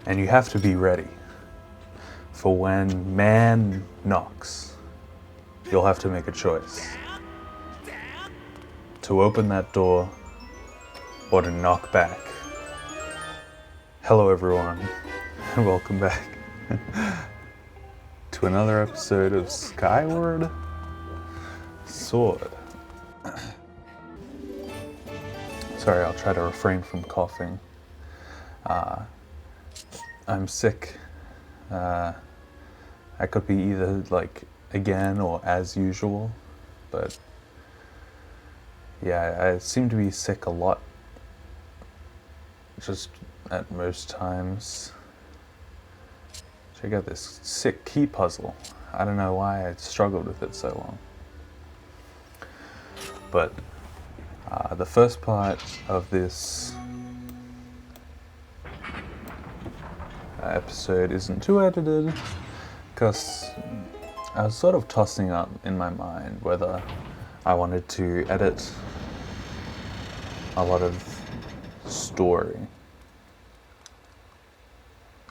And you have to be ready for when man knocks. You'll have to make a choice. To open that door or to knock back. Hello everyone, and welcome back to another episode of Skyward Sword. Sorry, I'll try to refrain from coughing. I'm sick. I could be either like again or as usual, but yeah, I seem to be sick a lot. Just at most times. Check out this sick key puzzle. I don't know why I struggled with it so long. But the first part of this episode isn't too edited because I was sort of tossing up in my mind whether I wanted to edit a lot of story,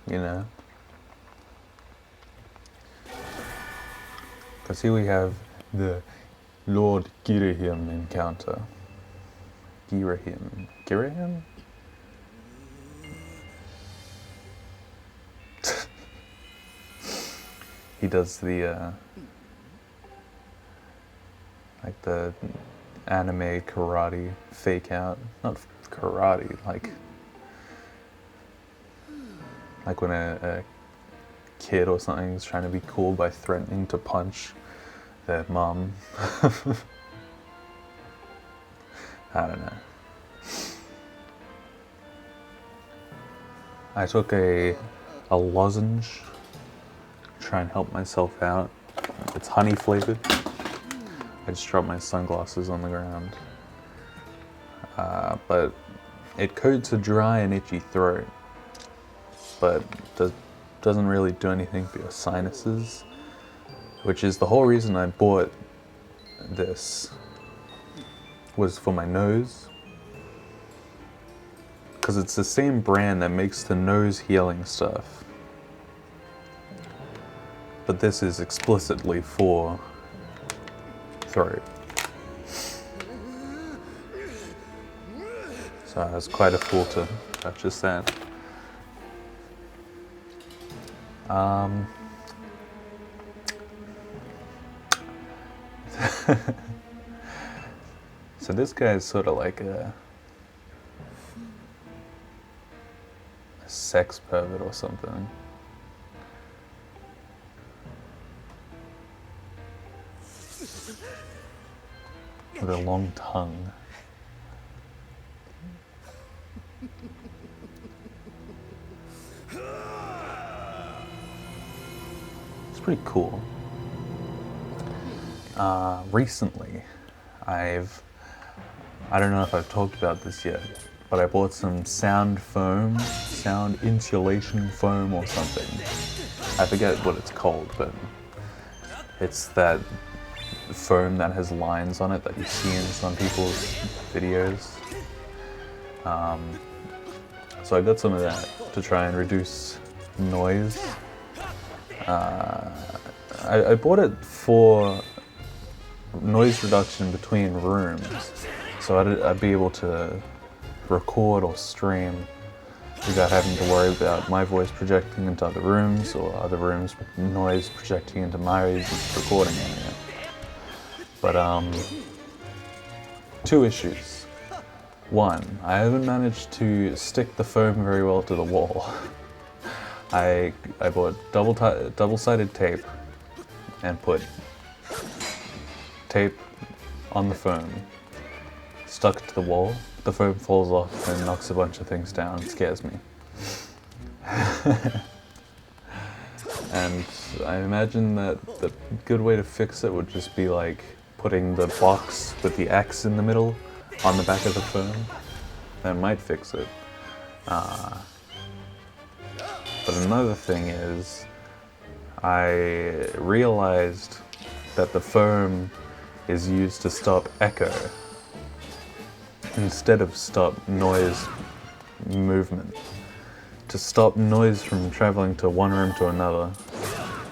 you know? Because here we have the Lord Girahim encounter. Girahim? He does the, like the anime karate fake out. Not karate, like when a kid or something is trying to be cool by threatening to punch their mom. I don't know. I took a lozenge to try and help myself out. It's honey flavored. I just dropped my sunglasses on the ground. But it coats a dry and itchy throat, but doesn't really do anything for your sinuses, which is the whole reason I bought this, was for my nose, because it's the same brand that makes the nose healing stuff, but this is explicitly for throat. So I was quite a fool to purchase that. So this guy is sort of like a sex pervert or something. With a long tongue. It's pretty cool. Recently, I don't know if I've talked about this yet, but I bought some sound insulation foam or something. I forget what it's called, but it's that foam that has lines on it that you see in some people's videos. So I got some of that to try and reduce noise. I bought it for noise reduction between rooms, so I'd be able to record or stream without having to worry about my voice projecting into other rooms or other rooms with noise projecting into my recording area. But two issues. One, I haven't managed to stick the foam very well to the wall. I bought double-sided tape and put tape on the foam, stuck it to the wall. The foam falls off and knocks a bunch of things down. It scares me. And I imagine that the good way to fix it would just be like putting the box with the X in the middle on the back of the foam. That might fix it. But another thing is, I realized that the foam is used to stop echo instead of stop noise movement. to stop noise from traveling to one room to another.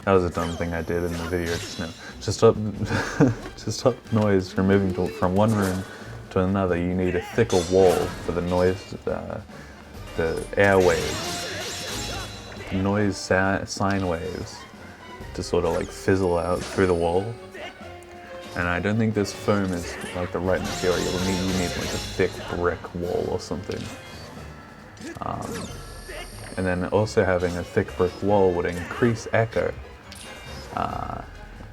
That was a dumb thing I did in the video just now. To stop, to stop noise from moving from one room to another, you need a thicker wall for the noise, the airwaves, noise sine waves to sort of like fizzle out through the wall. And I don't think this foam is like the right material. You need like a thick brick wall or something. And then also having a thick brick wall would increase echo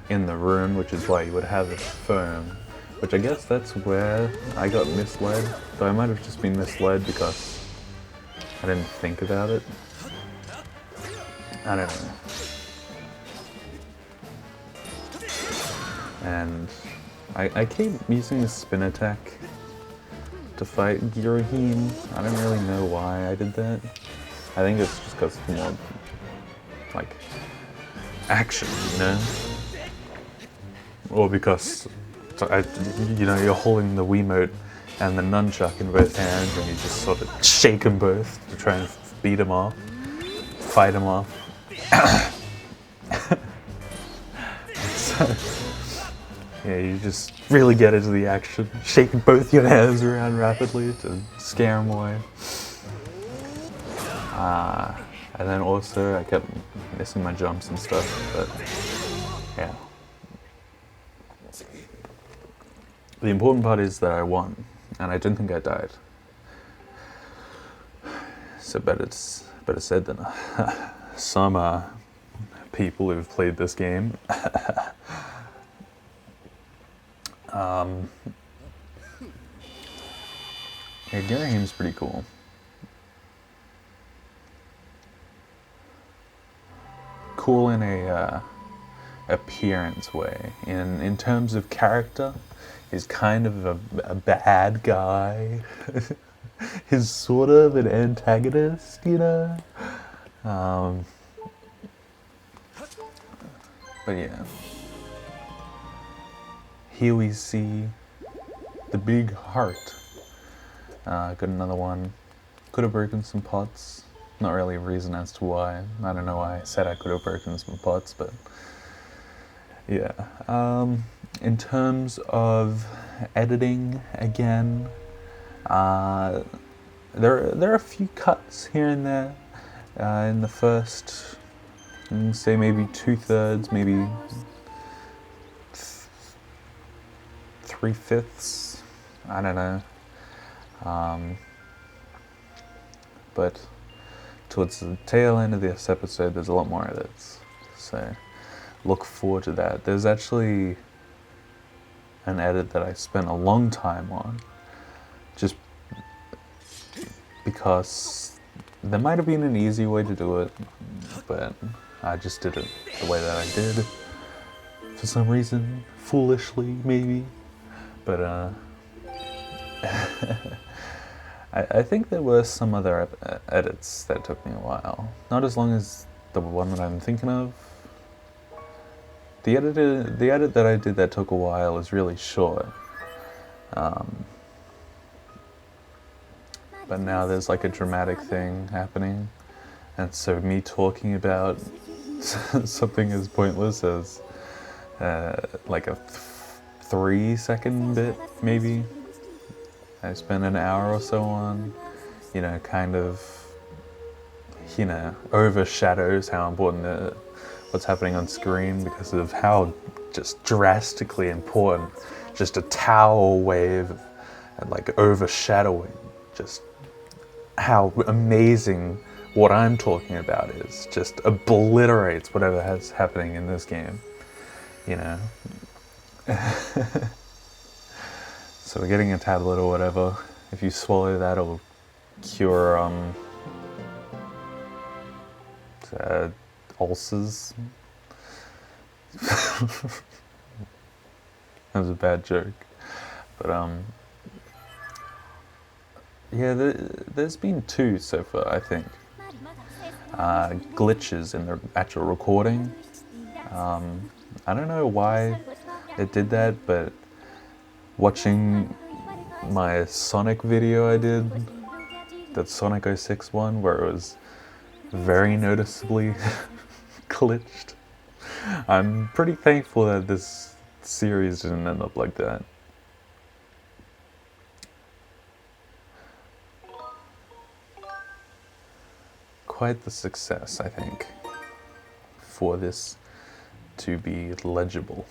in the room, which is why you would have the foam. Which I guess that's where I got misled. Though I might have just been misled because I didn't think about it. I don't know. And I keep using the spin attack to fight Girahim. I don't really know why I did that. I think it's just because it's more like action, you know? Or because you know, you're holding the Wiimote and the nunchuck in both hands and you just sort of shake them both to try and beat them off, fight them off. So, yeah, you just really get into the action, shaking both your hands around rapidly to scare them away. And then also I kept missing my jumps and stuff, but yeah. The important part is that I won, and I don't think I died. So better said than some people who've played this game. Yeah, Girahim's pretty cool. Cool in a appearance way. In terms of character, he's kind of a bad guy. He's sort of an antagonist, you know? But yeah. Here we see the big heart. Got another one. Could have broken some pots. Not really a reason as to why. I don't know why I said I could have broken some pots, but yeah. In terms of editing, again, there are a few cuts here and there in the first, say maybe 2/3, maybe 3/5. I don't know. But towards the tail end of this episode, there's a lot more edits. So look forward to that. There's actually an edit that I spent a long time on, just because there might have been an easy way to do it, but I just did it the way that I did. For some reason, foolishly maybe, but I think there were some other edits that took me a while. Not as long as the one that I'm thinking of. The edit that I did that took a while is really short. But now there's like a dramatic thing happening. And so me talking about something as pointless as like a 3-second bit, maybe. I spent an hour or so on, you know, kind of, you know, overshadows how important what's happening on screen because of how just drastically important just a towel wave and like overshadowing just how amazing what I'm talking about is. Just obliterates whatever has happening in this game, you know. So we're getting a tablet or whatever. If you swallow that, it'll cure ulcers. That was a bad joke, but yeah, there's been 2 so far, I think. Glitches in the actual recording. I don't know why it did that, but watching my Sonic video I did, that Sonic 06 one, where it was very noticeably glitched. I'm pretty thankful that this series didn't end up like that. Quite the success, I think, for this to be legible.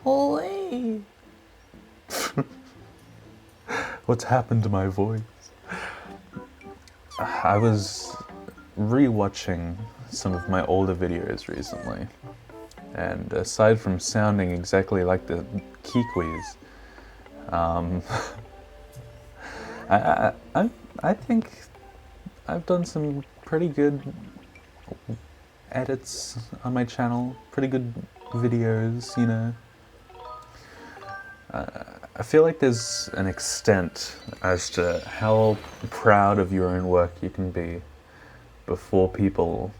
Oi! What's happened to my voice? I was re-watching some of my older videos recently, and aside from sounding exactly like the Kikwis, I think I've done some pretty good edits on my channel, pretty good videos, you know. I feel like there's an extent as to how proud of your own work you can be before people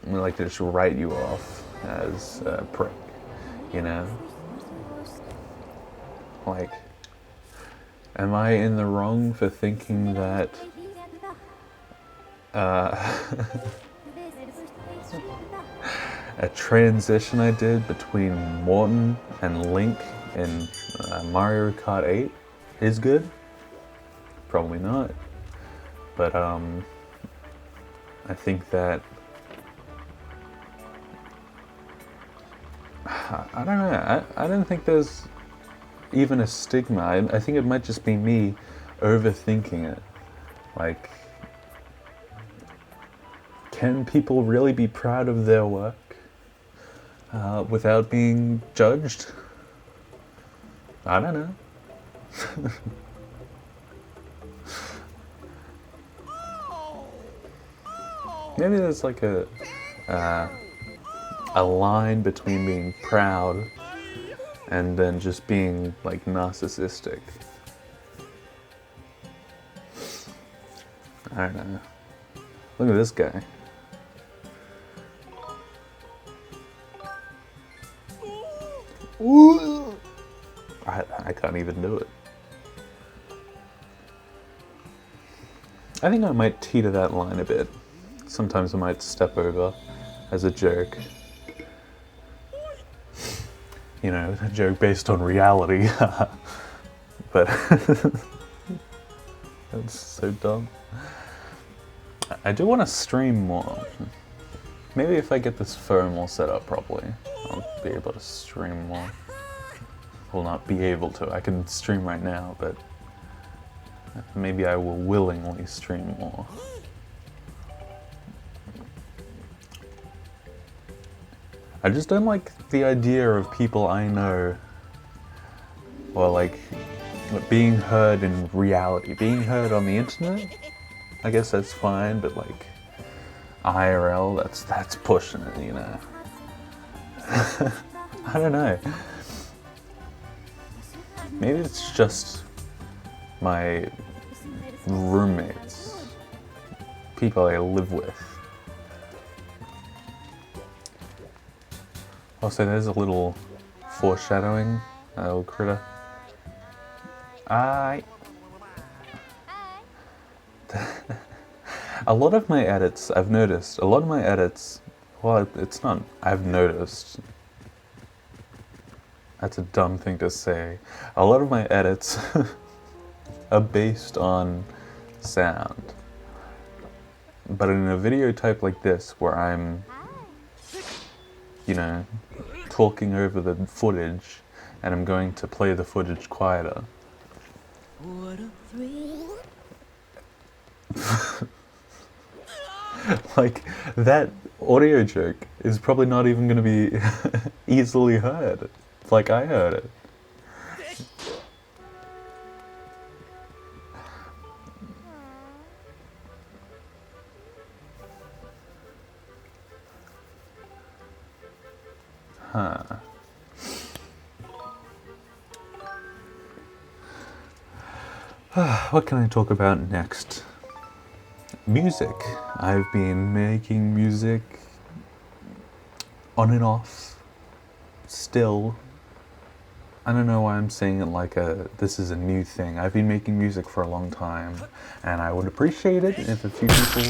like to just write you off as a prick, you know? Like, am I in the wrong for thinking that a transition I did between Morton and Link in Mario Kart 8 is good? Probably not. But I think that I don't know. I don't think there's even a stigma. I think it might just be me overthinking it. Like, can people really be proud of their work without being judged? I don't know. Maybe there's like a line between being proud and then just being like narcissistic. I don't know. Look at this guy. Ooh. I can't even do it. I think I might teeter that line a bit. Sometimes I might step over as a joke. You know, a joke based on reality. But that's so dumb. I do want to stream more. Maybe if I get this phone all set up properly, I'll be able to stream more. Will not be able to. I can stream right now, but maybe I will willingly stream more. I just don't like the idea of people I know, or like being heard in reality, being heard on the internet. I guess that's fine, but like IRL, that's pushing it, you know. I don't know. Maybe it's just my roommates, people I live with. Also, there's a little foreshadowing, a little critter. A lot of my edits, I've noticed, well, it's not, I've noticed. That's a dumb thing to say. A lot of my edits are based on sound. But in a video type like this, where I'm, you know, talking over the footage, and I'm going to play the footage quieter. Like, that audio joke is probably not even going to be easily heard, like I heard it. Huh. What can I talk about next? Music. I've been making music on and off, still. I don't know why I'm saying it like this is a new thing. I've been making music for a long time, and I would appreciate it if a few people,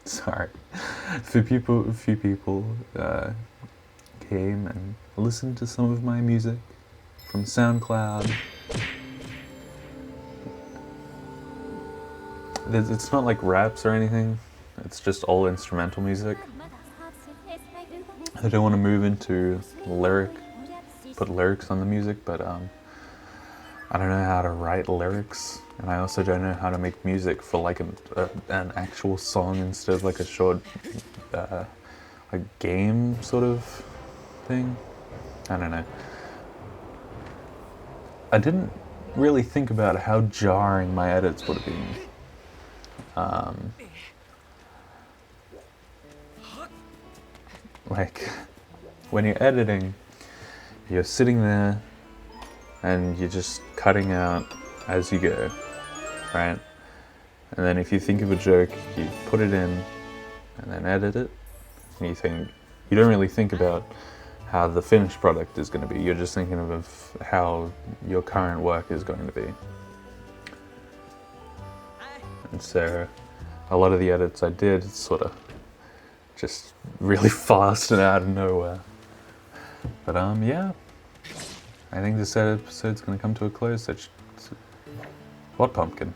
sorry, if a few people came and listened to some of my music from SoundCloud. It's not like raps or anything. It's just all instrumental music. I don't want to move into put lyrics on the music, but I don't know how to write lyrics, and I also don't know how to make music for like an actual song instead of like a short like game sort of thing. I don't know. I didn't really think about how jarring my edits would have been. Like, when you're editing, you're sitting there and you're just cutting out as you go, right? And then if you think of a joke, you put it in and then edit it, and you don't really think about how the finished product is going to be. You're just thinking of how your current work is going to be. And so a lot of the edits I did sort of just really fast and out of nowhere. But yeah, I think this episode's going to come to a close. What pumpkin?